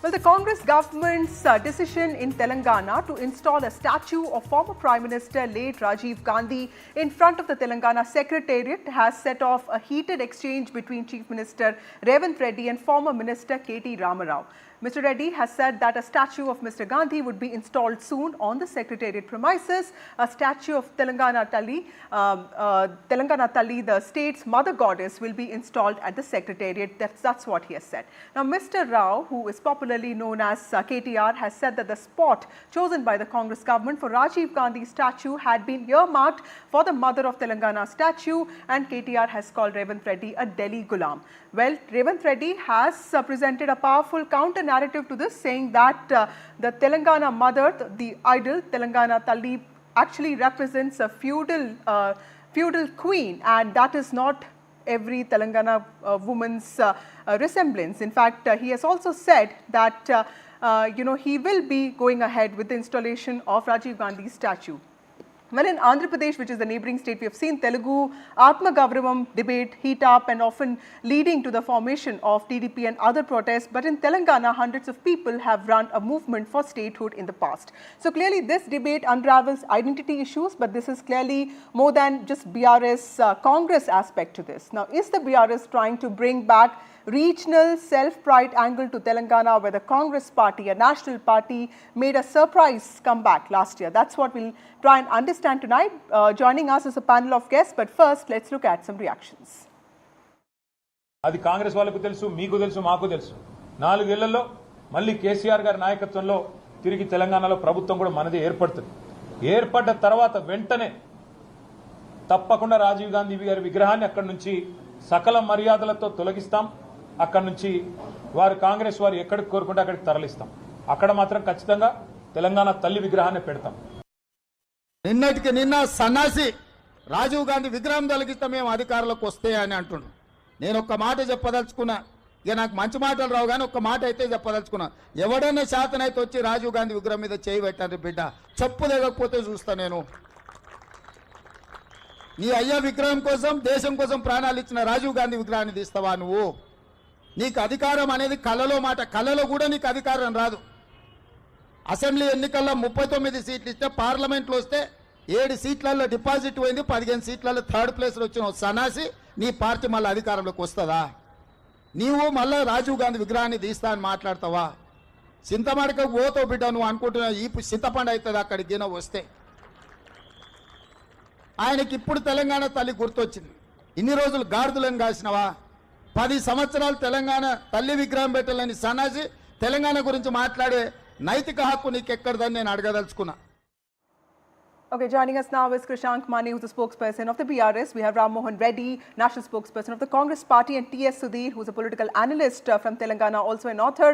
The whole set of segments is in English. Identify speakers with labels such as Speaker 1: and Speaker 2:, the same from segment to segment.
Speaker 1: Well, the Congress government's decision in Telangana to install a statue of former Prime Minister late Rajiv Gandhi in front of the Telangana Secretariat has set off a heated exchange between Chief Minister Revanth Reddy and former Minister K.T. Ramarao. Mr. Reddy has said that a statue of Mr. Gandhi would be installed soon on the Secretariat premises. A statue of Telangana Thalli, the state's mother goddess, will be installed at the Secretariat. That's what he has said. Now, Mr. Rao, who is popularly known as KTR, has said that the spot chosen by the Congress government for Rajiv Gandhi's statue had been earmarked for the mother of Telangana statue, and KTR has called Revanth Reddy a Delhi Gulam. Well, Revanth Reddy has presented a powerful counter narrative to this, saying that the Telangana mother, the idol Telangana Thalli, actually represents a feudal queen, and that is not every Telangana woman's resemblance. In fact, he has also said that he will be going ahead with the installation of Rajiv Gandhi's statue. Well, in Andhra Pradesh, which is the neighbouring state, we have seen Telugu Atma Gavravam debate heat up and often leading to the formation of TDP and other protests. But in Telangana, hundreds of people have run a movement for statehood in the past. So clearly this debate unravels identity issues, but this is clearly more than just BRS Congress aspect to this. Now, is the BRS trying to bring back regional self-pride angle to Telangana, where the Congress party, a national party, made a surprise comeback last year? That's what we'll try and understand tonight. Joining us is a panel of guests, but first let's look at some reactions.
Speaker 2: అది కాంగ్రెస్ వాళ్ళకు తెలుసు, మీకు తెలుసు, మాకు తెలుసు. 4 ఏళ్లలో మళ్ళీ కేసీఆర్ గారి నాయకత్వంలో తిరిగి తెలంగాణలో ప్రభుత్వం కూడా మనది ఏర్పడుతుంది. ఏర్పడ్డ తర్వాత వెంటనే తప్పకుండా రాజీవ్ గాంధీ గారి విగ్రహాన్ని అక్కడి నుంచి సకల మర్యాదలతో తొలగిస్తాం. అక్కడ నుంచి వారు కాంగ్రెస్ వారు ఎక్కడికి కోరుకుంటే అక్కడికి తరలిస్తాం. అక్కడ మాత్రం ఖచ్చితంగా తెలంగాణ తల్లి విగ్రహాన్ని పెడతాం.
Speaker 3: నిన్నటికి నిన్న సన్నాసి రాజీవ్ గాంధీ విగ్రహం తొలగిస్తాం మేము అధికారంలోకి వస్తే అని అంటున్నాను. నేను ఒక్క మాట చెప్పదలుచుకున్నా. ఇక నాకు మంచి మాటలు రావు కానీ ఒక్క మాట అయితే చెప్పదలుచుకున్నా. ఎవడన్నా శాతనైతే వచ్చి రాజీవ్ గాంధీ విగ్రహం మీద చేయి పెట్టండి బిడ్డ, చెప్పు దిగకపోతే చూస్తా నేను. నీ అయ్యా విగ్రహం కోసం, దేశం కోసం ప్రాణాలు ఇచ్చిన రాజీవ్ గాంధీ విగ్రహాన్ని తీస్తావా నువ్వు? నీకు అధికారం అనేది కళలో మాట, కళలో కూడా నీకు అధికారం రాదు. అసెంబ్లీ ఎన్నికల్లో 39 సీట్లు ఇస్తే, పార్లమెంట్లో వస్తే 7 సీట్లలో డిపాజిట్ పోయింది, 15 సీట్లలో థర్డ్ ప్లేస్లో వచ్చిన సన్నాసి నీ పార్టీ మళ్ళీ అధికారంలోకి వస్తుందా? నీవు మళ్ళీ రాజీవ్ గాంధీ విగ్రహాన్ని తీస్తా అని మాట్లాడతావా? చింతమడకకు పోతావు బిడ్డ, నువ్వు అనుకుంటున్నావు ఈ చింతపండు అవుతుంది అక్కడికి గిన వస్తే. ఆయనకి ఇప్పుడు తెలంగాణ తల్లి గుర్తొచ్చింది. ఇన్ని రోజులు గాడిదలను కాసినవా? 10 సంవత్సరాలు తెలంగాణ తల్లి విగ్రహం పెట్టాలని సన్నాసి తెలంగాణ గురించి మాట్లాడే నైతిక హక్కు నీకు ఎక్కడదని నేను అడగదలుచుకున్నా.
Speaker 1: Okay, joining us now is Krishank Mani, who's the spokesperson of the BRS. We have Ram Mohan Reddy, national spokesperson of the Congress party, and T.S. Sudhir, who's a political analyst from Telangana, also an author.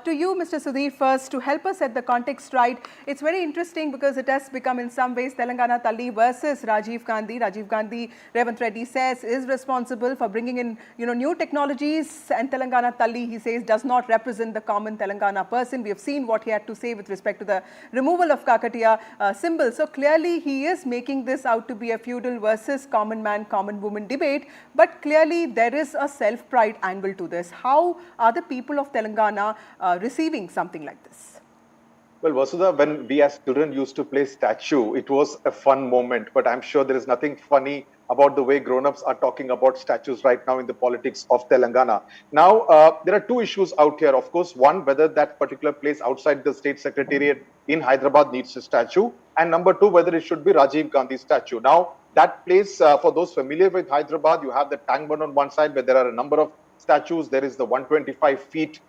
Speaker 1: To you, Mr. Sudhir, first, to help us set the context right, it's very interesting because it has become in some ways Telangana Thalli versus Rajiv Gandhi. Rajiv Gandhi, Revanth Reddy says, is responsible for bringing in new technologies, and Telangana Thalli, he says, does not represent the common Telangana person. We have seen what he had to say with respect to the removal of Kakatiya symbol. So clearly, he is making this out to be a feudal versus common man, common woman debate. But clearly, there is a self-pride angle to this. How are the people of Telangana receiving something like this?
Speaker 4: Well, Vasudha, when we as children used to play statue, it was a fun moment. But I'm sure there is nothing funny about the way grown-ups are talking about statues right now in the politics of Telangana. Now, there are 2 issues out here. Of course, one, whether that particular place outside the state secretariat in Hyderabad needs a statue. And number 2, whether it should be Rajiv Gandhi's statue. Now, that place, for those familiar with Hyderabad, you have the tank bund on one side where there are a number of statues. There is the 125 feet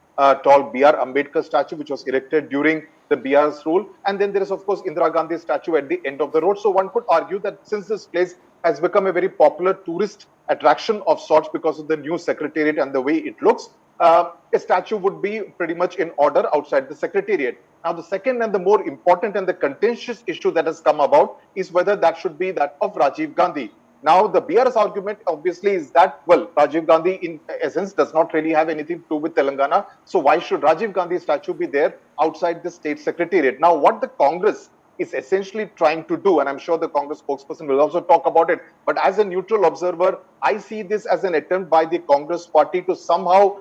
Speaker 4: tall B.R. Ambedkar statue, which was erected during the BR's rule. And then there is, of course, Indira Gandhi's statue at the end of the road. So one could argue that since this place has become a very popular tourist attraction of sorts because of the new secretariat and the way it looks, a statue would be pretty much in order outside the secretariat. Now, the second and the more important and the contentious issue that has come about is whether that should be that of Rajiv Gandhi. Now, the BRS argument obviously is that, well, Rajiv Gandhi in essence does not really have anything to do with Telangana. So why should Rajiv Gandhi's statue be there outside the state secretariat? Now, what the Congress is essentially trying to do, and I'm sure the Congress spokesperson will also talk about it, but as a neutral observer, I see this as an attempt by the Congress party to somehow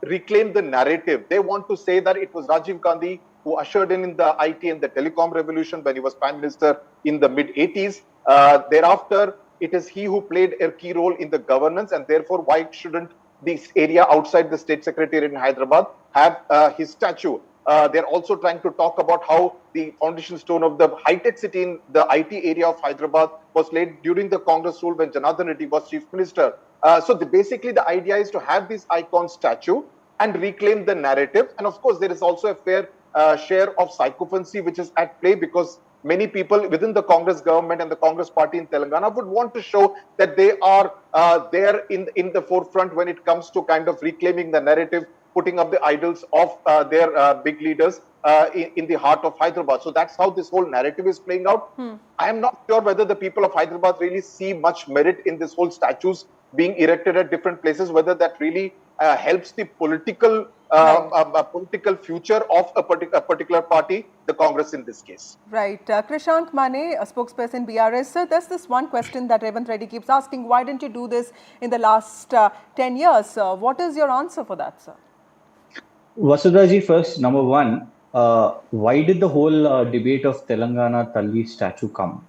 Speaker 4: reclaim the narrative. They want to say that it was Rajiv Gandhi who ushered in the IT and the telecom revolution when he was Prime Minister in the mid-80s. Thereafter, it is he who played a key role in the governance, and therefore, why shouldn't this area outside the State Secretariat in Hyderabad have his statue? They're also trying to talk about how the foundation stone of the high-tech city in the IT area of Hyderabad was laid during the Congress rule when Janardhan Reddy was Chief Minister. Basically, the idea is to have this icon statue and reclaim the narrative. And of course, there is also a fair share of sycophancy which is at play, because many people within the Congress government and the Congress party in Telangana would want to show that they are there in the forefront when it comes to kind of reclaiming the narrative, putting up the idols of their big leaders in the heart of Hyderabad. So that's how this whole narrative is playing out. I am not sure whether the people of Hyderabad really see much merit in this whole statues being erected at different places, whether that really helps the political political future of a particular party, the Congress in this case.
Speaker 1: Right. Krishank Mane, a spokesperson BRS. Sir, there's this one question that Revanth Reddy keeps asking. Why didn't you do this in the last 10 years? What is your answer for that, sir?
Speaker 5: Vasudha ji, first, number one, why did the whole debate of Telangana Thalli statue come?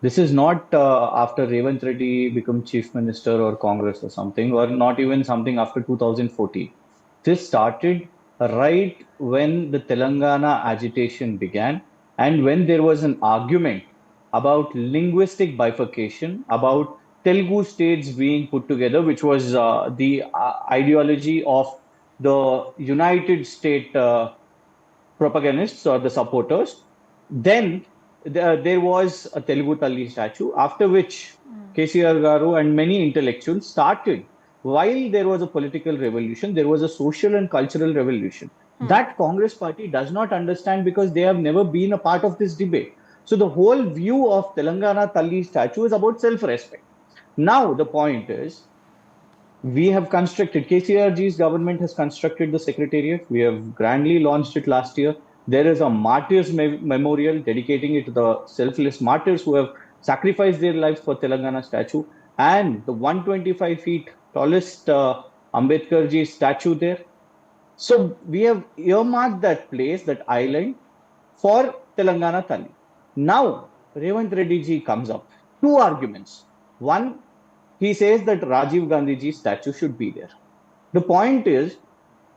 Speaker 5: This is not after Revanth Reddy became Chief Minister or Congress or something, or not even something after 2014. This started right when the Telangana agitation began, and when there was an argument about linguistic bifurcation, about Telugu states being put together, which was the ideology of the United State propagandists or the supporters. Then there was a Telugu Thalli statue, after which KCR Garu and many intellectuals started. While there was a political revolution, there was a social and cultural revolution. That Congress party does not understand, because they have never been a part of this debate. So the whole view of Telangana Thalli statue is about self-respect. Now the point is, we have constructed, KCRG's government has constructed the Secretariat. We have grandly launched it last year. There is a martyrs memorial dedicating it to the selfless martyrs who have sacrificed their lives for Telangana statue, and the 125 feet tallest Ambedkarji statue there. So we have earmarked that place, that island, for Telangana Thalli. Now, Revanth Reddy ji comes up. Two arguments. One, he says that Rajiv Gandhi ji's statue should be there. The point is,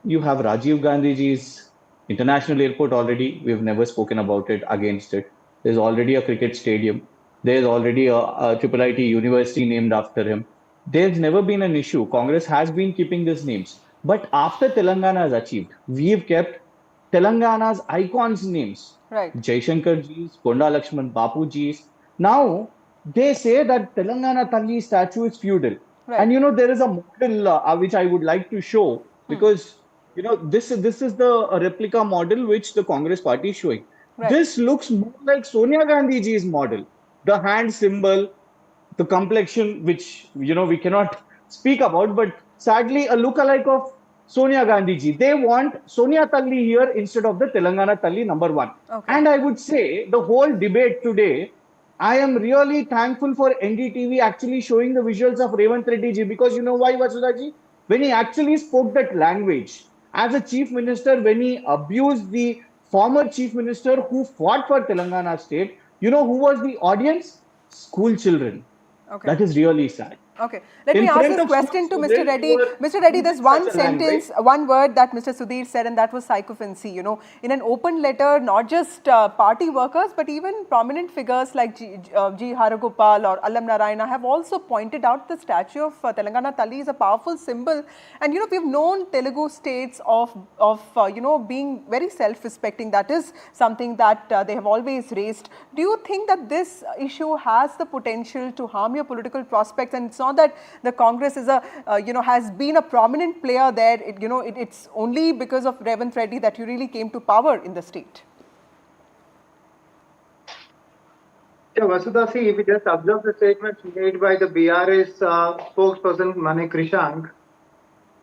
Speaker 5: you have Rajiv Gandhi ji's international airport already. We've never spoken about it, against it. There's already a cricket stadium. There's already a IIT university named after him. There's never been an issue. Congress has been keeping these names. But after Telangana has achieved, we've kept Telangana's icons' names.
Speaker 1: Right.
Speaker 5: Jaishankar ji's, Konda Lakshman Bapu ji's. Now, they say that Telangana Thalli statue is feudal.
Speaker 1: Right.
Speaker 5: And there is a model which I would like to show, because this is the replica model which the Congress party is showing. Right. This looks more like Sonia Gandhi ji's model. The hand symbol, the complexion, which we cannot speak about, but sadly a lookalike of Sonia Gandhi ji. They want Sonia Thalli here instead of the Telangana Thalli number one. Okay. And I would say the whole debate today, I am really thankful for NDTV actually showing the visuals of Revanth Reddy ji, because you know why, Vasudha ji? When he actually spoke that language as a chief minister, when he abused the former chief minister who fought for Telangana state, who was the audience? School children. Okay. That is really sad.
Speaker 1: Okay. Let me ask this question to Mr. Reddy. Mr. Reddy, there's one sentence, one word that Mr. Sudhir said, and that was sycophancy. In an open letter, not just party workers, but even prominent figures like G. Haragopal or Allam Narayana have also pointed out the statue of Telangana Thalli is a powerful symbol. And, we've known Telugu states of being very self-respecting. That is something that they have always raised. Do you think that this issue has the potential to harm your political prospects? And it's not that the Congress is has been a prominent player there. It's only because of Revanth Reddy that you really came to power in the state.
Speaker 6: Yeah, Vasudha, see, if you just observe the statements made by the BRS spokesperson Mane Krishank,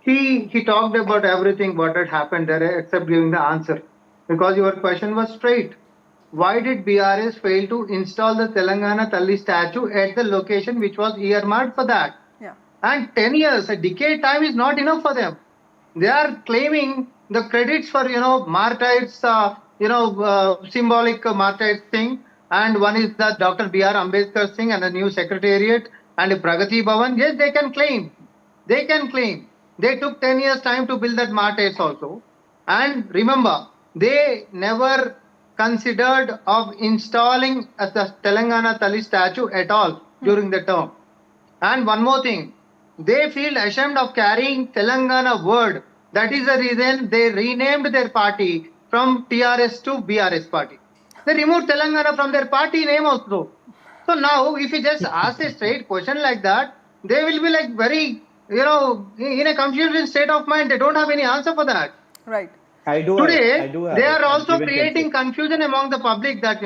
Speaker 6: he talked about everything what had happened there except giving the answer, because your question was straight. Why did BRS fail to install the Telangana Thalli statue at the location which was earmarked for that? Yeah. And 10 years, a decade time is not enough for them. They are claiming the credits for, martyrs, symbolic martyrs thing. And one is the Dr. B.R. Ambedkar thing and the new Secretariat and Pragati Bhavan. Yes, they can claim. They can claim. They took 10 years time to build that martyrs also. And remember, they never considered of installing the Telangana Thalli statue at all during the term. And one more thing, they feel ashamed of carrying Telangana word. That is the reason they renamed their party from TRS to BRS party. They removed Telangana from their party name also. So now, if you just ask a straight question like that, they will be like very, in a confusing state of mind. They don't have any answer for that.
Speaker 1: Right.
Speaker 6: Today, they are also
Speaker 5: given
Speaker 6: creating confusion among the public that,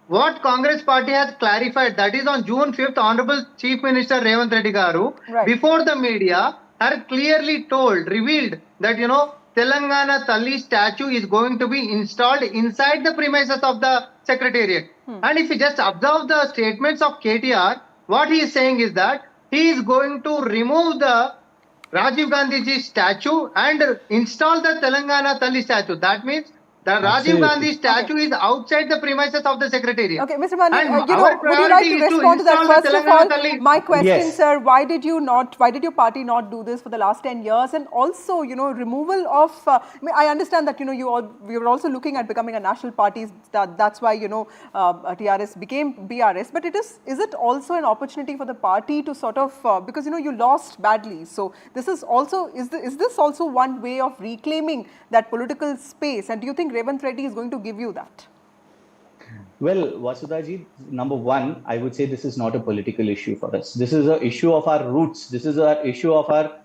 Speaker 6: what Congress party has clarified, that is on June 5th, Honorable Chief Minister Revanth Reddy Garu,
Speaker 1: Right.
Speaker 6: before the media, had clearly revealed that, Telangana Thalli statue is going to be installed inside the premises of the Secretariat. And if you just observe the statements of KTR, what he is saying is that he is going to remove the Rajiv Gandhi statue and install the Telangana Thalli statue. That means the Rajiv Gandhi statue is outside the premises of the Secretariat.
Speaker 1: Okay, Mr. Mani,
Speaker 6: And
Speaker 1: would you
Speaker 6: our
Speaker 1: like
Speaker 6: priority
Speaker 1: to
Speaker 6: is to
Speaker 1: respond to that?
Speaker 6: install the
Speaker 1: First of
Speaker 6: Telangana
Speaker 1: all,
Speaker 6: Thalli.
Speaker 1: my question,
Speaker 5: Yes.
Speaker 1: sir, why did your party not do this for the last 10 years? And also, removal of, I understand that, we were also looking at becoming a national party. That's why, TRS became BRS. But is it also an opportunity for the party to sort of, because, you lost badly. So this is also, is this also one way of reclaiming that political space? And do you think Revanth Reddy is going to give you that?
Speaker 5: Well, Vasudhaji, number one, I would say this is not a political issue for us. This is an issue of our roots. This is an issue of our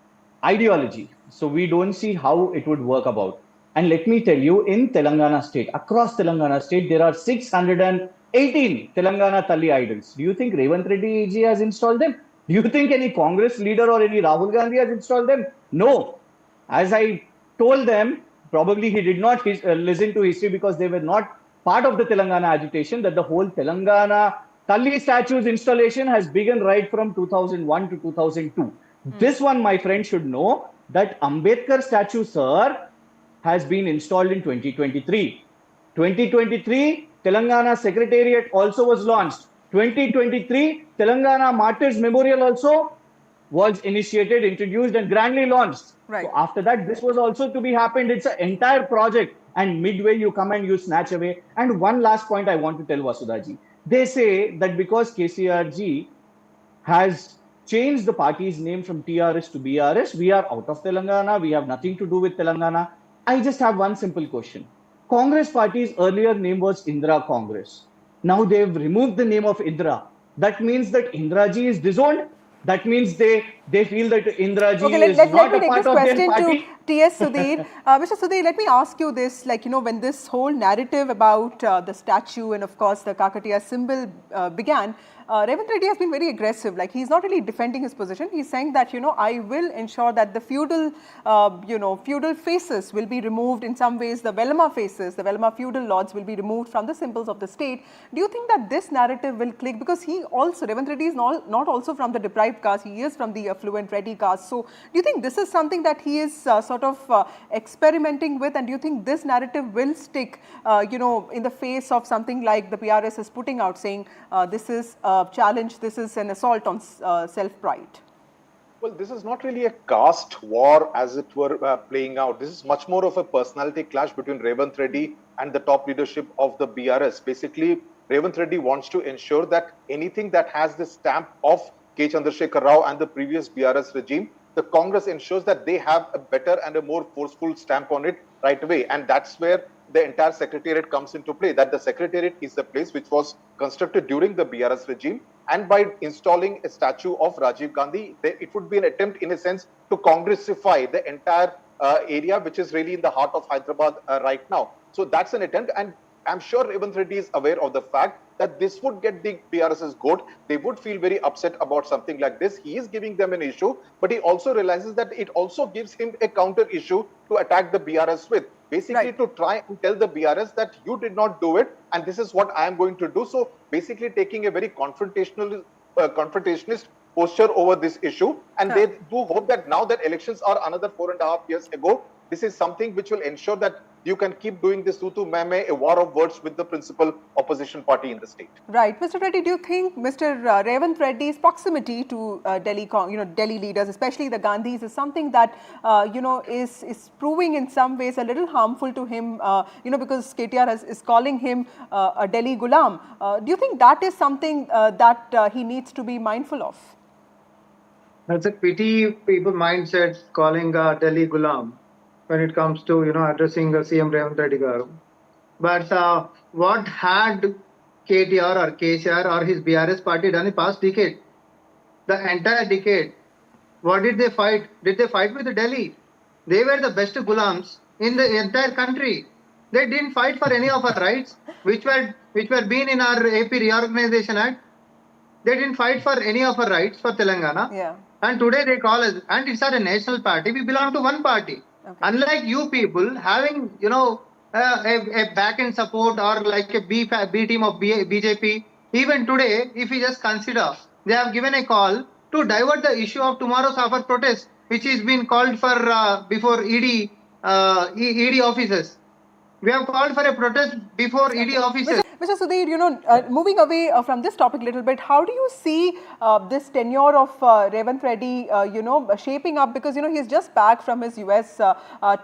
Speaker 5: ideology. So we don't see how it would work about. And let me tell you, in Telangana state, across Telangana state, there are 618 Telangana Thalli idols. Do you think Revanth Reddy ji has installed them? Do you think any Congress leader or any Rahul Gandhi has installed them? No. As I told them, probably he did not listen to history because they were not part of the Telangana agitation, that the whole Telangana Thalli statues installation has begun right from 2001 to 2002. This one, my friend, should know that Ambedkar statue, sir, has been installed in 2023. 2023, Telangana Secretariat also was launched. 2023, Telangana Martyrs Memorial also was initiated, introduced and grandly launched.
Speaker 1: Right.
Speaker 5: So after that, this was also to be happened. It's an entire project. And midway, you come and you snatch away. And one last point I want to tell Vasudhaji. They say that because KCRG has changed the party's name from TRS to BRS, we are out of Telangana. We have nothing to do with Telangana. I just have one simple question. Congress party's earlier name was Indira Congress. Now they've removed the name of Indira. That means that Indira ji is disowned. That means they feel that Indira ji is not a part of their party.
Speaker 1: Let me take this question to T.S. Sudhir. Mr. Sudhir, let me ask you this, when this whole narrative about the statue and of course the Kakatiya symbol began, Revanth Reddy has been very aggressive. He's not really defending his position. He's saying that, I will ensure that the feudal, feudal faces will be removed in some ways. The Velama faces, the Velama feudal lords will be removed from the symbols of the state. Do you think that this narrative will click? Because he also, Revanth Reddy is not also from the deprived caste. He is from the affluent Reddy caste. So do you think this is something that he is sort of experimenting with? And do you think this narrative will stick, in the face of something like the PRS is putting out, saying this is challenge, this is an assault on self-pride?
Speaker 4: Well, this is not really a caste war, as it were, playing out. This is much more of a personality clash between Revanth Reddy and the top leadership of the BRS. Basically, Revanth Reddy wants to ensure that anything that has the stamp of K. Chandrasekhar Rao and the previous BRS regime, the Congress ensures that they have a better and a more forceful stamp on it right away. And that's where the entire Secretariat comes into play, that the Secretariat is the place which was constructed during the BRS regime. And by installing a statue of Rajiv Gandhi, it would be an attempt, in a sense, to Congressify the entire area, which is really in the heart of Hyderabad right now. So that's an attempt. And I'm sure Revanth Reddy is aware of the fact that this would get the BRS's goat. They would feel very upset about something like this. He is giving them an issue, but he also realizes that it also gives him a counter issue to attack the BRS with. Basically, to try and tell the BRS that you did not do it, and this is what I am going to do. So basically taking a very confrontationist posture over this issue. And they do hope that now that elections are another 4.5 years ago, this is something which will ensure that you can keep doing this tutu meme, a war of words with the principal opposition party in the state.
Speaker 1: Right. Mr. Reddy, do you think Mr. Revanth Reddy's proximity to Delhi leaders, especially the Gandhis, is something that, is proving in some ways a little harmful to him, because KTR is calling him a Delhi Gulam. Do you think that is something that he needs to be mindful of?
Speaker 6: That's a pity people mindsets calling Delhi Gulam when it comes to addressing CM Revanth Reddy garu. But what had KTR or KCR or his BRS party done in the past decade? The entire decade. What did they fight? Did they fight with Delhi? They were the best gulams in the entire country. They didn't fight for any of our rights, which were being in our AP Reorganization Act. They didn't fight for any of our rights for Telangana.
Speaker 1: Yeah.
Speaker 6: And today they call us, and it's not a national party. We belong to one party. Okay. Unlike you people having, a back-end support or like a B team of BJP, even today, if you just consider, they have given a call to divert the issue of tomorrow's offer protest, which is being called for before ED offices. We have called for a protest before ED offices.
Speaker 1: Mr. Sudhir, moving away from this topic a little bit, how do you see this tenure of Revanth Reddy, shaping up? Because, he's just back from his US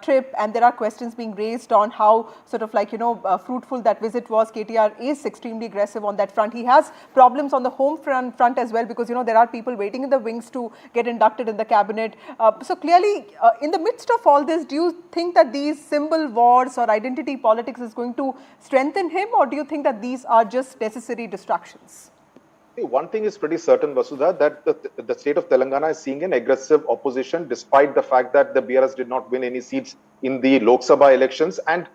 Speaker 1: trip, and there are questions being raised on how fruitful that visit was. KTR is extremely aggressive on that front. He has problems on the home front as well, because, there are people waiting in the wings to get inducted in the cabinet. So clearly, in the midst of all this, do you think that these symbol wars or identity politics is going to strengthen him, or do you think that these are just necessary distractions?
Speaker 4: One thing is pretty certain, Vasudha, that the state of Telangana is seeing an aggressive opposition, despite the fact that the BRS did not win any seats in the Lok Sabha elections, and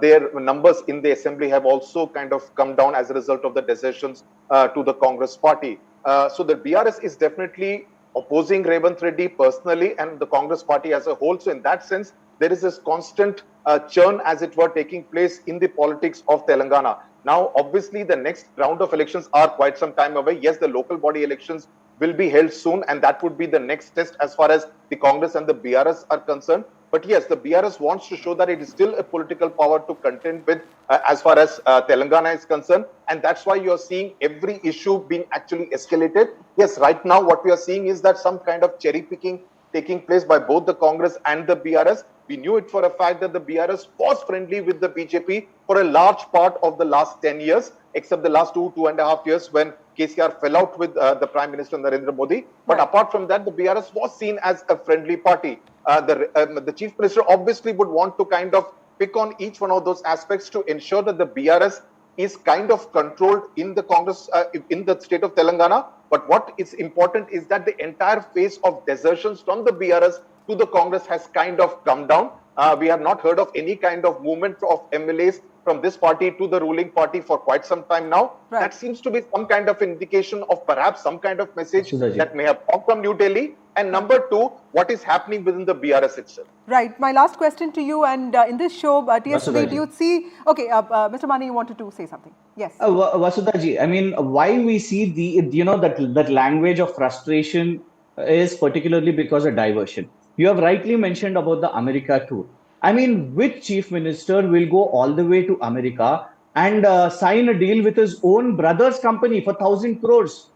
Speaker 4: their numbers in the assembly have also kind of come down as a result of the desertions to the Congress party. So the BRS is definitely opposing Revanth Reddy personally and the Congress party as a whole. So in that sense, there is this constant churn, as it were, taking place in the politics of Telangana. Now, obviously, the next round of elections are quite some time away. Yes, the local body elections will be held soon, and that would be the next test as far as the Congress and the BRS are concerned. But yes, the BRS wants to show that it is still a political power to contend with as far as Telangana is concerned. And that's why you're seeing every issue being actually escalated. Yes, right now, what we are seeing is that some kind of cherry picking taking place by both the Congress and the BRS. We knew it for a fact that the BRS was friendly with the BJP for a large part of the last 10 years, except the last 2.5 years when KCR fell out with the Prime Minister Narendra Modi. But apart from that, the BRS was seen as a friendly party. The Chief Minister obviously would want to kind of pick on each one of those aspects to ensure that the BRS is kind of controlled in the Congress, in the state of Telangana. But what is important is that the entire phase of desertions from the BRS to the Congress has kind of come down. We have not heard of any kind of movement of MLAs from this party to the ruling party for quite some time now. Right. That seems to be some kind of indication of perhaps some kind of message that may have come from New Delhi. And number two, what is happening within the BRS itself.
Speaker 1: Right. My last question to you, and in this show, TSV, do you see... Okay, Mr. Mani, you wanted to say something. Yes.
Speaker 5: Vasudha-ji, I mean, why we see that language of frustration is particularly because of diversion. You have rightly mentioned about the America tour. I mean, which chief minister will go all the way to America and sign a deal with his own brother's company for 1,000 crores?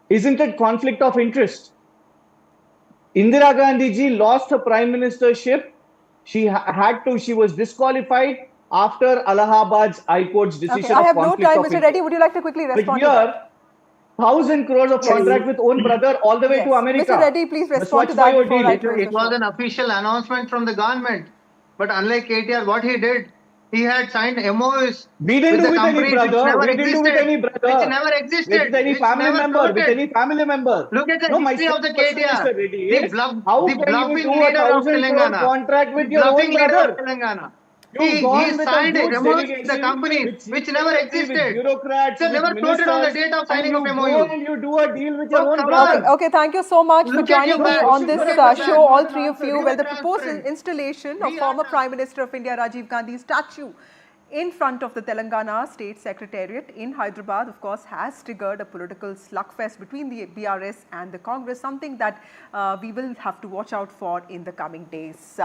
Speaker 5: Isn't it conflict of interest? Indira Gandhi ji lost her prime ministership. She was disqualified after Allahabad's High Court's decision.
Speaker 1: Okay, I have no time, Mr. Reddy. Would you like to quickly respond to that?
Speaker 5: 1,000 crores of contract with own brother all the way to America.
Speaker 1: Mr. Reddy, please respond to that.
Speaker 6: It was an official announcement from the government. But unlike KTR, what he did, he had signed MOUs.
Speaker 5: We didn't do with any brother. We didn't do with any brother.
Speaker 6: Which never existed.
Speaker 5: With any family member. With any family member.
Speaker 6: Look at the history of the KTR. The bluffing leader of Telangana.
Speaker 5: Contract with your own brother.
Speaker 6: He signed MOUs with the companies which never existed.
Speaker 5: Bureaucrats,
Speaker 6: so never floated on the date of signing of MOU.
Speaker 5: And you do a deal with your own brother.
Speaker 1: Okay, thank you so much for joining me on this show, all three of you. Well, the proposed installation of former Prime Minister of India, Rajiv Gandhi's statue in front of the Telangana State Secretariat in Hyderabad, of course, has triggered a political slugfest between the BRS and the Congress, something that we will have to watch out for in the coming days.